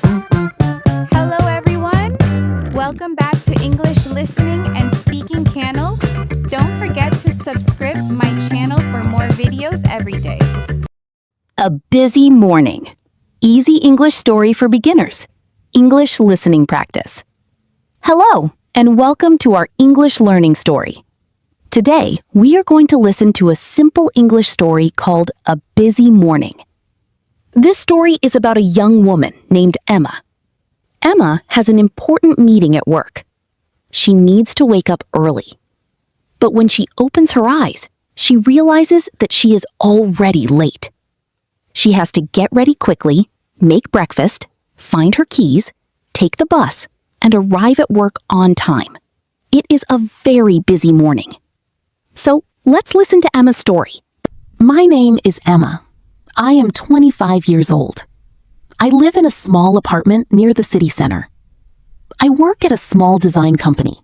Hello everyone! Welcome back to English Listening and Speaking channel. Don't forget to subscribe my channel for more videos every day. A busy morning. Easy English story for beginners. English listening practice. Hello, and welcome to our English learning story. Today, we are going to listen to a simple English story called A Busy Morning. This story is about a young woman named Emma. Emma has an important meeting at work. She needs to wake up early. But when she opens her eyes, she realizes that she is already late. She has to get ready quickly, make breakfast, find her keys, take the bus, and arrive at work on time. It is a very busy morning. So let's listen to Emma's story. My name is Emma. I am 25 years old. I live in a small apartment near the city center. I work at a small design company.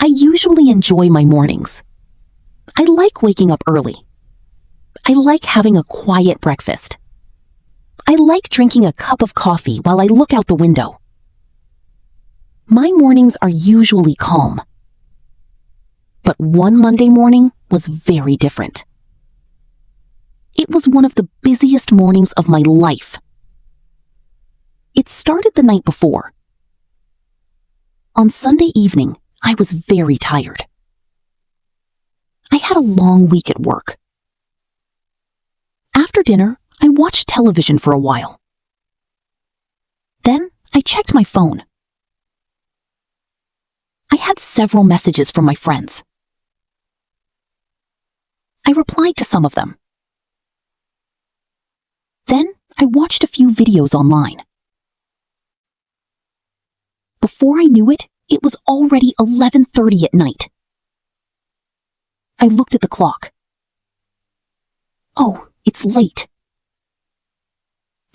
I usually enjoy my mornings. I like waking up early. I like having a quiet breakfast. I like drinking a cup of coffee while I look out the window. My mornings are usually calm. But one Monday morning was very different. It was one of the busiest mornings of my life. It started the night before. On Sunday evening, I was very tired. I had a long week at work. After dinner, I watched television for a while. Then, I checked my phone. I had several messages from my friends. I replied to some of them. Then, I watched a few videos online. Before I knew it, it was already 11:30 at night. I looked at the clock. Oh, it's late.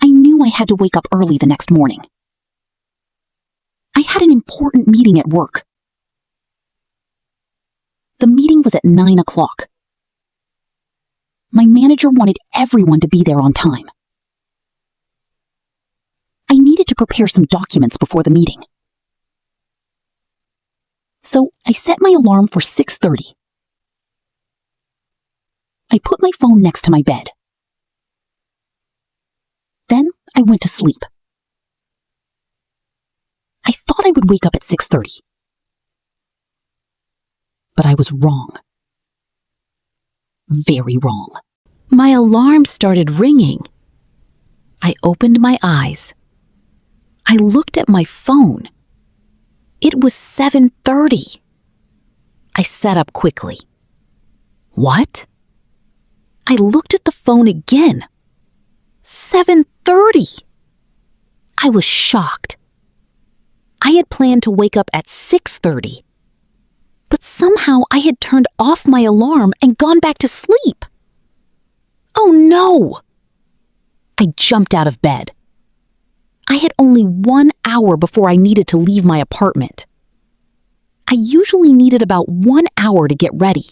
I knew I had to wake up early the next morning. I had an important meeting at work. The meeting was at 9 o'clock. My manager wanted everyone to be there on time. I needed to prepare some documents before the meeting. So I set my alarm for 6:30. I put my phone next to my bed. Then I went to sleep. I thought I would wake up at 6:30. But I was wrong. Very wrong. My alarm started ringing. I opened my eyes. I looked at my phone. It was 7:30. I sat up quickly. What? I looked at the phone again. 7:30. I was shocked. I had planned to wake up at 6:30. But somehow I had turned off my alarm and gone back to sleep. Oh no! I jumped out of bed. I had only 1 hour before I needed to leave my apartment. I usually needed about 1 hour to get ready.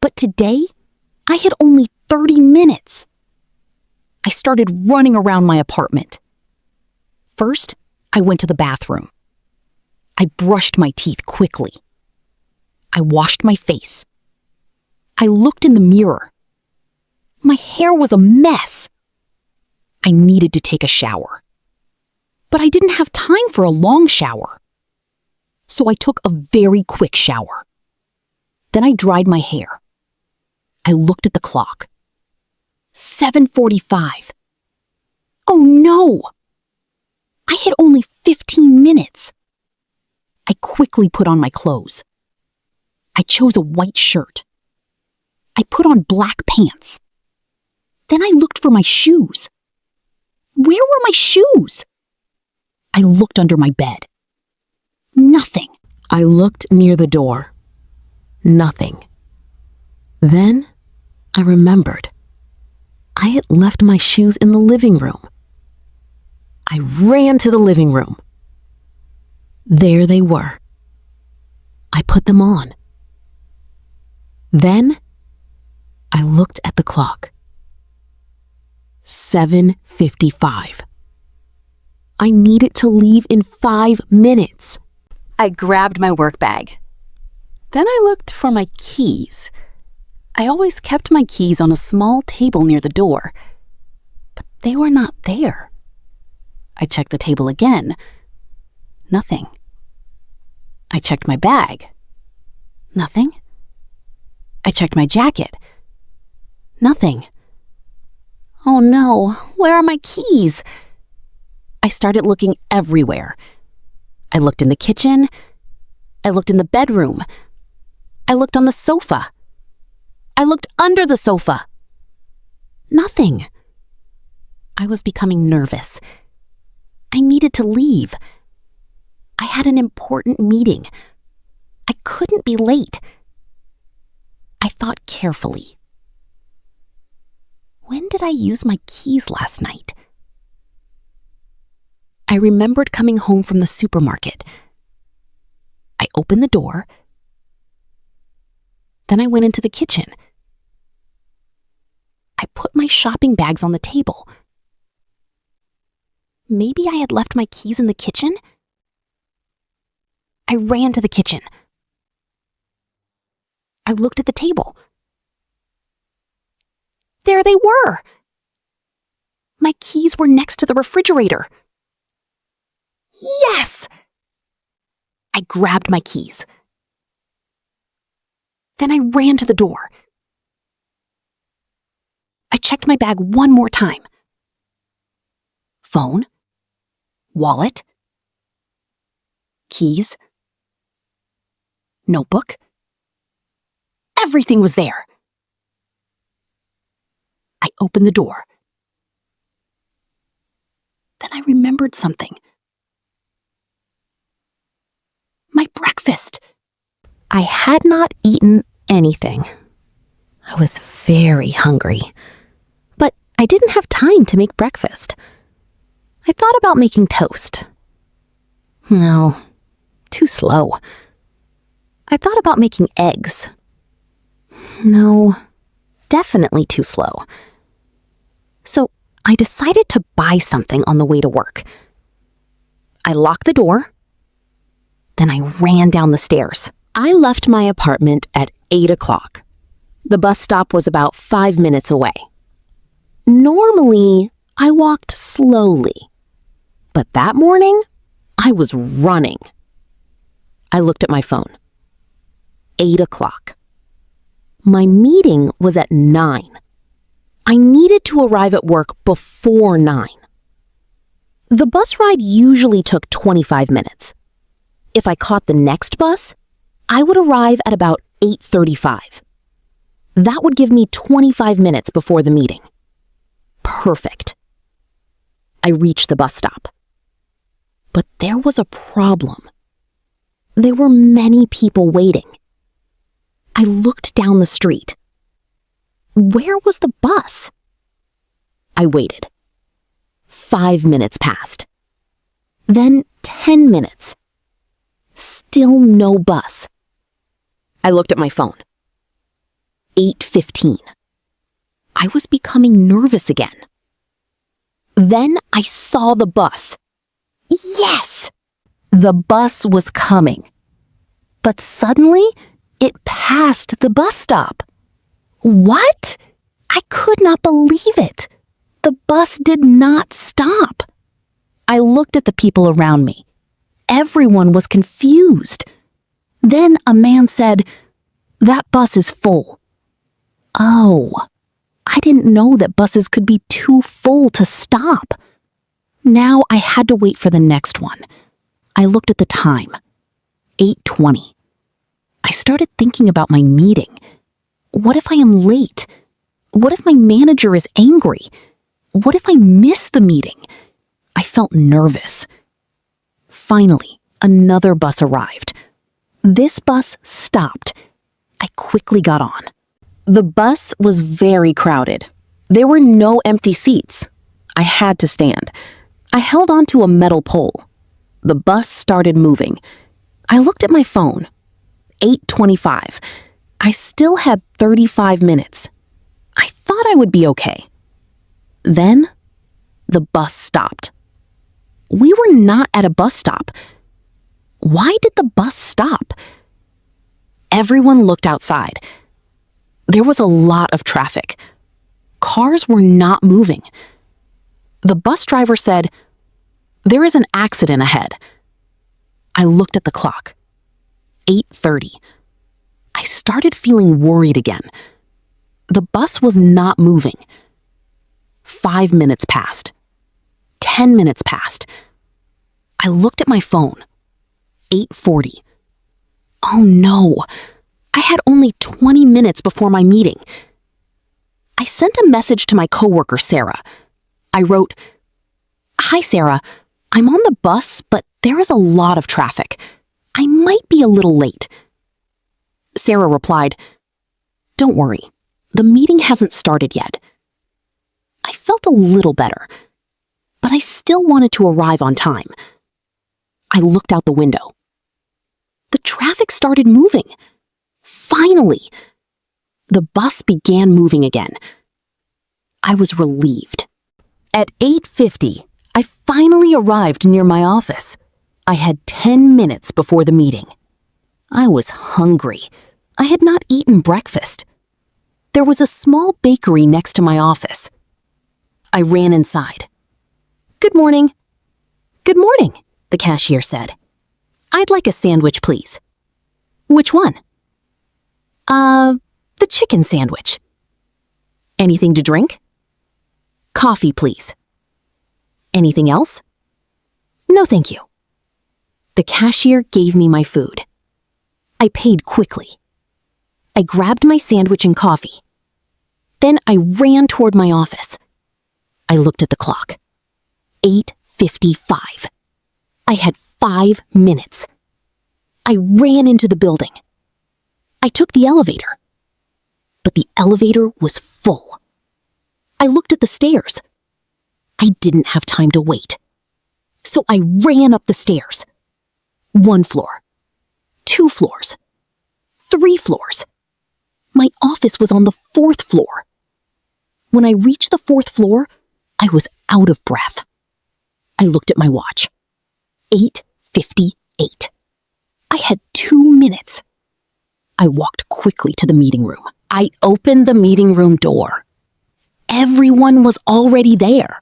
But today, I had only 30 minutes. I started running around my apartment. First, I went to the bathroom. I brushed my teeth quickly. I washed my face. I looked in the mirror. My hair was a mess. I needed to take a shower. But I didn't have time for a long shower. So I took a very quick shower. Then I dried my hair. I looked at the clock. 7:45. Oh no! I had only 15 minutes. I quickly put on my clothes. I chose a white shirt. I put on black pants. Then I looked for my shoes. Where were my shoes? I looked under my bed. Nothing. I looked near the door. Nothing. Then I remembered. I had left my shoes in the living room. I ran to the living room. There they were. I put them on. Then I looked at the clock. 7:55. I needed to leave in 5 minutes. I grabbed my work bag. Then I looked for my keys. I always kept my keys on a small table near the door, but they were not there. I checked the table again. Nothing. I checked my bag. Nothing. I checked my jacket. Nothing. Oh no, where are my keys? I started looking everywhere. I looked in the kitchen. I looked in the bedroom. I looked on the sofa. I looked under the sofa. Nothing. I was becoming nervous. I needed to leave. I had an important meeting. I couldn't be late. I thought carefully. When did I use my keys last night? I remembered coming home from the supermarket. I opened the door. Then I went into the kitchen. I put my shopping bags on the table. Maybe I had left my keys in the kitchen? I ran to the kitchen. I looked at the table. There they were! My keys were next to the refrigerator. Yes! I grabbed my keys. Then I ran to the door. I checked my bag one more time. Phone, wallet, keys, notebook. Everything was there. I opened the door. Then I remembered something. My breakfast. I had not eaten anything. I was very hungry, but I didn't have time to make breakfast. I thought about making toast. No, too slow. I thought about making eggs. No, definitely too slow. So I decided to buy something on the way to work. I locked the door. Then I ran down the stairs. I left my apartment at 8 o'clock. The bus stop was about 5 minutes away. Normally, I walked slowly. But that morning, I was running. I looked at my phone. 8 o'clock. My meeting was at 9. I needed to arrive at work before 9. The bus ride usually took 25 minutes. If I caught the next bus, I would arrive at about 8:35. That would give me 25 minutes before the meeting. Perfect. I reached the bus stop. But there was a problem. There were many people waiting. I looked down the street. Where was the bus? I waited. 5 minutes passed. Then 10 minutes. Still no bus. I looked at my phone. 8:15. I was becoming nervous again. Then I saw the bus. Yes! The bus was coming. But suddenly, it passed the bus stop. What? I could not believe it. The bus did not stop. I looked at the people around me. Everyone was confused. Then a man said, "That bus is full." Oh, I didn't know that buses could be too full to stop. Now I had to wait for the next one. I looked at the time. 8:20. I started thinking about my meeting. What if I am late? What if my manager is angry? What if I miss the meeting? I felt nervous. Finally, another bus arrived. This bus stopped. I quickly got on. The bus was very crowded. There were no empty seats. I had to stand. I held onto a metal pole. The bus started moving. I looked at my phone. 8:25. I still had 35 minutes. I thought I would be okay. Then, the bus stopped. We were not at a bus stop. Why did the bus stop? Everyone looked outside. There was a lot of traffic. Cars were not moving. The bus driver said, "There is an accident ahead." I looked at the clock. 8:30. I started feeling worried again. The bus was not moving. 5 minutes passed. 10 minutes passed. I looked at my phone. 8:40. Oh no, I had only 20 minutes before my meeting. I sent a message to my coworker, Sarah. I wrote, "Hi, Sarah. I'm on the bus, but there is a lot of traffic. I might be a little late." Sarah replied, "Don't worry. The meeting hasn't started yet." I felt a little better, but I still wanted to arrive on time. I looked out the window. The traffic started moving. Finally, the bus began moving again. I was relieved. At 8:50, I finally arrived near my office. I had 10 minutes before the meeting. I was hungry. I had not eaten breakfast. There was a small bakery next to my office. I ran inside. "Good morning." "Good morning," the cashier said. "I'd like a sandwich, please." "Which one?" The chicken sandwich." "Anything to drink?" "Coffee, please." "Anything else?" "No, thank you." The cashier gave me my food. I paid quickly. I grabbed my sandwich and coffee. Then I ran toward my office. I looked at the clock. 8:55. I had 5 minutes. I ran into the building. I took the elevator. But the elevator was full. I looked at the stairs. I didn't have time to wait. So I ran up the stairs. 1 floor. 2 floors. 3 floors. My office was on the 4th floor. When I reached the 4th floor, I was out of breath. I looked at my watch. 8:58. I had 2 minutes. I walked quickly to the meeting room. I opened the meeting room door. Everyone was already there.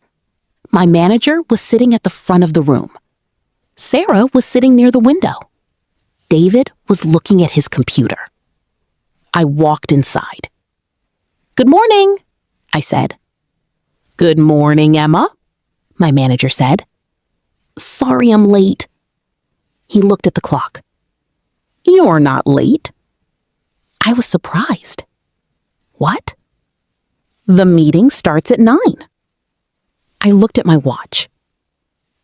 My manager was sitting at the front of the room. Sarah was sitting near the window. David was looking at his computer. I walked inside. "Good morning," I said. "Good morning, Emma," my manager said. "Sorry I'm late." He looked at the clock. "You're not late." I was surprised. "What?" "The meeting starts at 9. I looked at my watch.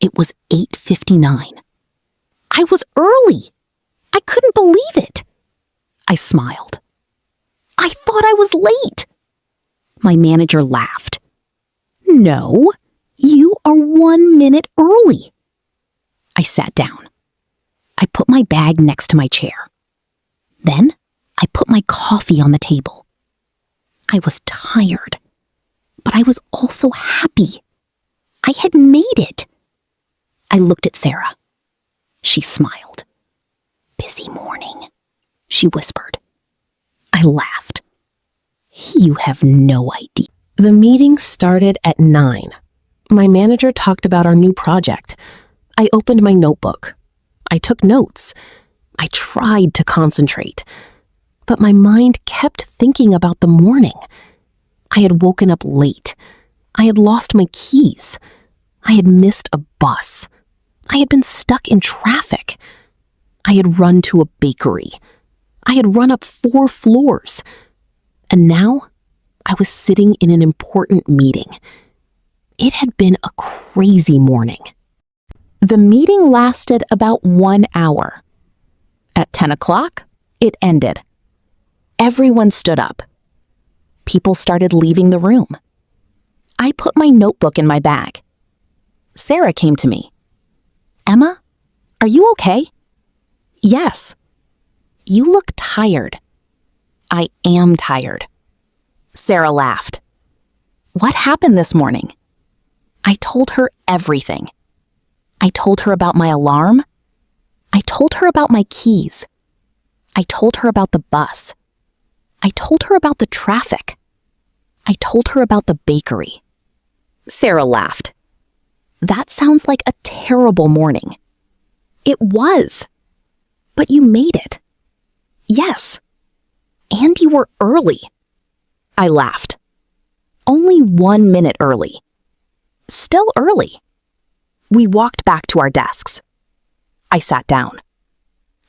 It was 8:59. I was early. I couldn't believe it. I smiled. I thought I was late. My manager laughed. "No, you are 1 minute early." I sat down. I put my bag next to my chair. Then I put my coffee on the table. I was tired, but I was also happy. I had made it. I looked at Sarah. She smiled. "Busy morning," she whispered. I laughed. "You have no idea." The meeting started at 9. My manager talked about our new project. I opened my notebook. I took notes. I tried to concentrate, but my mind kept thinking about the morning. I had woken up late. I had lost my keys. I had missed a bus. I had been stuck in traffic. I had run to a bakery. I had run up 4 floors. And now I was sitting in an important meeting. It had been a crazy morning. The meeting lasted about 1 hour. At 10 o'clock, it ended. Everyone stood up. People started leaving the room. I put my notebook in my bag. Sarah came to me. "Emma, are you okay?" "Yes." "You look tired." "I am tired." Sarah laughed. "What happened this morning?" I told her everything. I told her about my alarm. I told her about my keys. I told her about the bus. I told her about the traffic. I told her about the bakery. Sarah laughed. That sounds like a terrible morning. It was. But you made it. Yes. And you were early. I laughed. Only 1 minute early. Still early. We walked back to our desks. I sat down.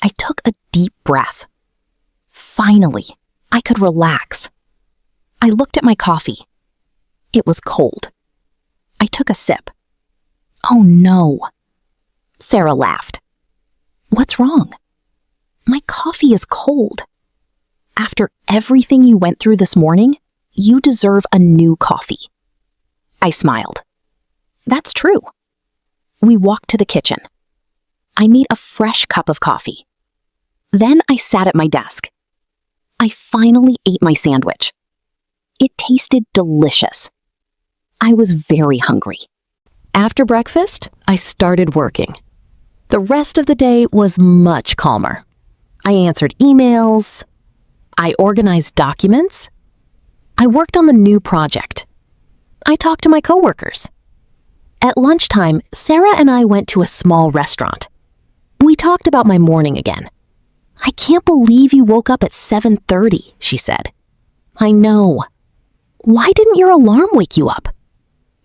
I took a deep breath. Finally, I could relax. I looked at my coffee. It was cold. I took a sip. Oh no. Sarah laughed. What's wrong? My coffee is cold. After everything you went through this morning, you deserve a new coffee. I smiled. That's true. We walked to the kitchen. I made a fresh cup of coffee. Then I sat at my desk. I finally ate my sandwich. It tasted delicious. I was very hungry. After breakfast, I started working. The rest of the day was much calmer. I answered emails. I organized documents. I worked on the new project. I talked to my coworkers. At lunchtime, Sarah and I went to a small restaurant. We talked about my morning again. I can't believe you woke up at 7:30, she said. I know. Why didn't your alarm wake you up?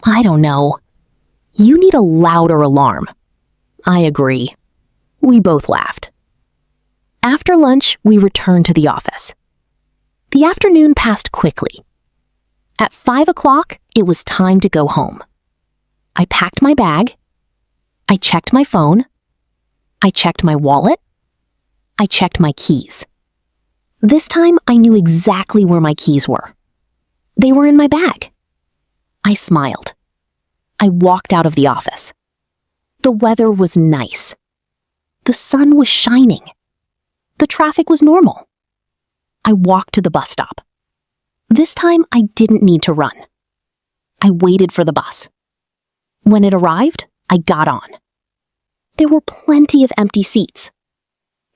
I don't know. You need a louder alarm. I agree. We both laughed. After lunch, we returned to the office. The afternoon passed quickly. At 5 o'clock, it was time to go home. I packed my bag. I checked my phone. I checked my wallet. I checked my keys. This time, I knew exactly where my keys were. They were in my bag. I smiled. I walked out of the office. The weather was nice. The sun was shining. The traffic was normal. I walked to the bus stop. This time, I didn't need to run. I waited for the bus. When it arrived, I got on. There were plenty of empty seats.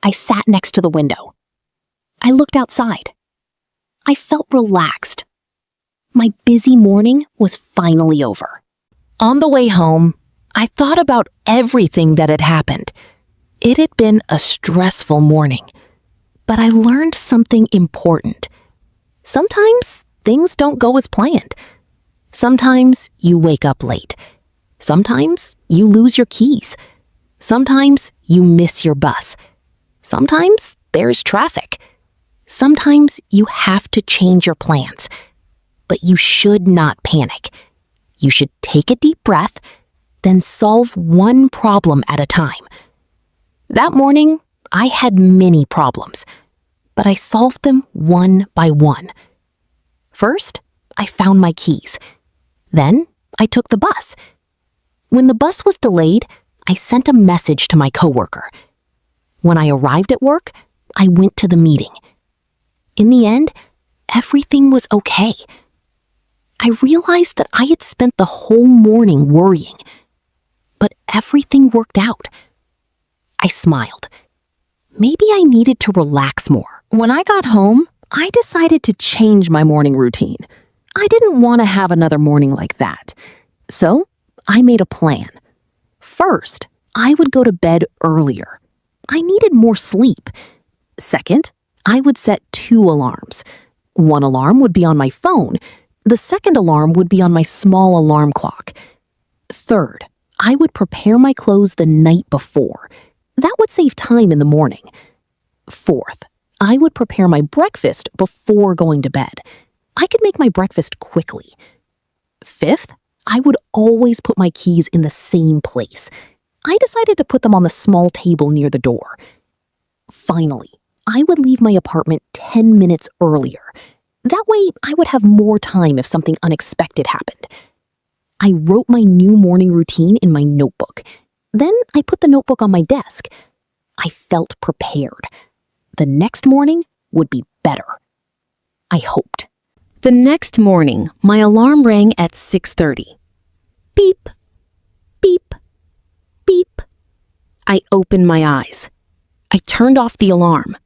I sat next to the window. I looked outside. I felt relaxed. My busy morning was finally over. On the way home, I thought about everything that had happened. It had been a stressful morning, but I learned something important. Sometimes things don't go as planned. Sometimes you wake up late. Sometimes you lose your keys. Sometimes you miss your bus. Sometimes there's traffic. Sometimes you have to change your plans. But you should not panic. You should take a deep breath, then solve one problem at a time. That morning, I had many problems, but I solved them one by one. First, I found my keys. Then, I took the bus. When the bus was delayed, I sent a message to my coworker. When I arrived at work, I went to the meeting. In the end, everything was okay. I realized that I had spent the whole morning worrying, but everything worked out. I smiled. Maybe I needed to relax more. When I got home, I decided to change my morning routine. I didn't want to have another morning like that. So, I made a plan. First, I would go to bed earlier. I needed more sleep. Second, I would set 2 alarms. One alarm would be on my phone. The second alarm would be on my small alarm clock. Third, I would prepare my clothes the night before. That would save time in the morning. Fourth, I would prepare my breakfast before going to bed. I could make my breakfast quickly. Fifth, I would always put my keys in the same place. I decided to put them on the small table near the door. Finally, I would leave my apartment 10 minutes earlier. That way, I would have more time if something unexpected happened. I wrote my new morning routine in my notebook. Then I put the notebook on my desk. I felt prepared. The next morning would be better. I hoped. The next morning, my alarm rang at 6:30. Beep, beep, beep. I opened my eyes. I turned off the alarm.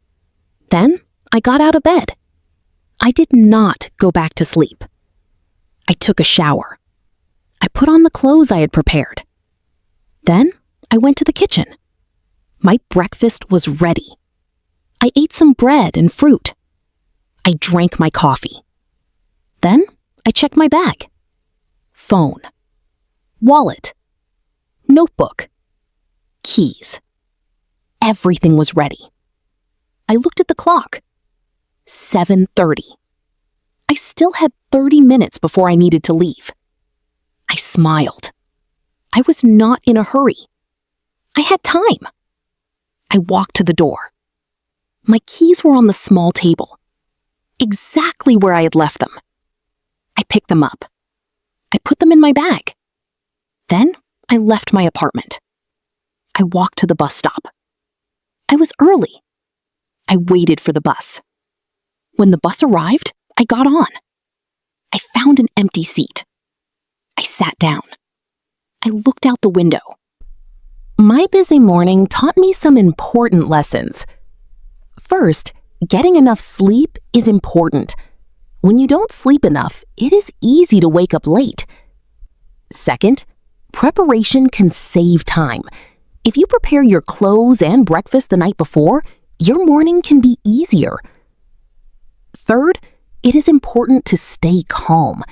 Then I got out of bed. I did not go back to sleep. I took a shower. I put on the clothes I had prepared. Then I went to the kitchen. My breakfast was ready. I ate some bread and fruit. I drank my coffee. Then I checked my bag. Phone. Wallet. Notebook. Keys. Everything was ready. I looked at the clock. 7:30. I still had 30 minutes before I needed to leave. I smiled. I was not in a hurry. I had time. I walked to the door. My keys were on the small table, exactly where I had left them. I picked them up. I put them in my bag. Then I left my apartment. I walked to the bus stop. I was early. I waited for the bus. When the bus arrived, I got on. I found an empty seat. I sat down. I looked out the window. My busy morning taught me some important lessons. First, getting enough sleep is important. When you don't sleep enough, it is easy to wake up late. Second, preparation can save time. If you prepare your clothes and breakfast the night before, your morning can be easier. Third, it is important to stay calm.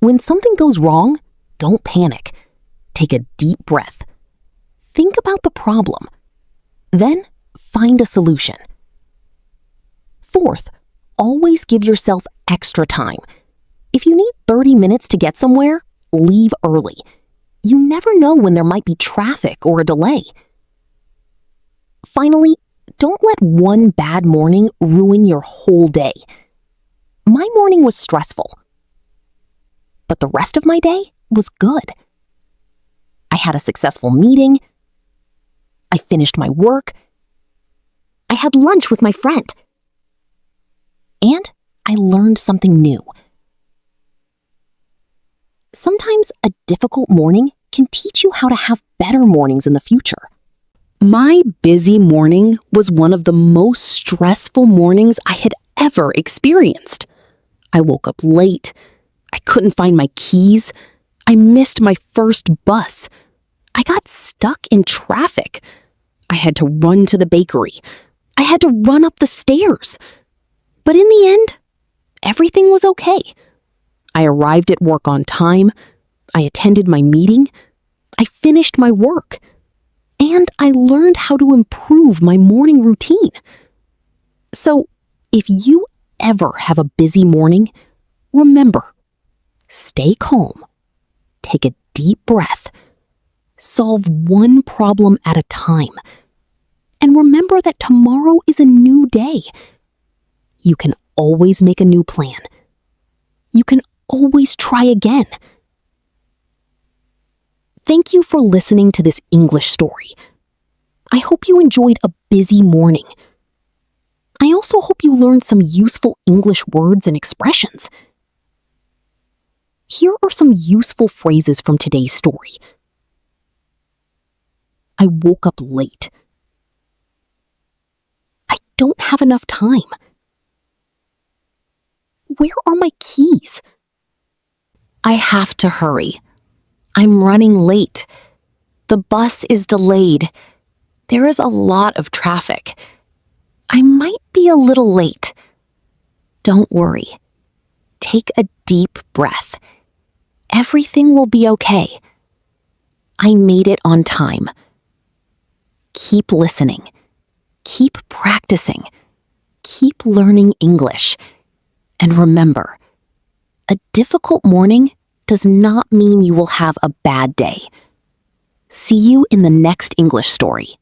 When something goes wrong, don't panic. Take a deep breath. Think about the problem. Then find a solution. Fourth, always give yourself extra time. If you need 30 minutes to get somewhere, leave early. You never know when there might be traffic or a delay. Finally, don't let one bad morning ruin your whole day. My morning was stressful, but the rest of my day was good. I had a successful meeting. I finished my work. I had lunch with my friend. And I learned something new. Sometimes a difficult morning can teach you how to have better mornings in the future. My busy morning was one of the most stressful mornings I had ever experienced. I woke up late. I couldn't find my keys. I missed my first bus. I got stuck in traffic. I had to run to the bakery. I had to run up the stairs. But in the end, everything was okay. I arrived at work on time. I attended my meeting. I finished my work. And I learned how to improve my morning routine. So, if you ever have a busy morning, remember, stay calm, take a deep breath, solve one problem at a time, and remember that tomorrow is a new day. You can always make a new plan. You can always try again. Thank you for listening to this English story. I hope you enjoyed a busy morning. I also hope you learned some useful English words and expressions. Here are some useful phrases from today's story. I woke up late. I don't have enough time. Where are my keys? I have to hurry. I'm running late. The bus is delayed. There is a lot of traffic. I might be a little late. Don't worry. Take a deep breath. Everything will be okay. I made it on time. Keep listening. Keep practicing. Keep learning English. And remember, a difficult morning does not mean you will have a bad day. See you in the next English story.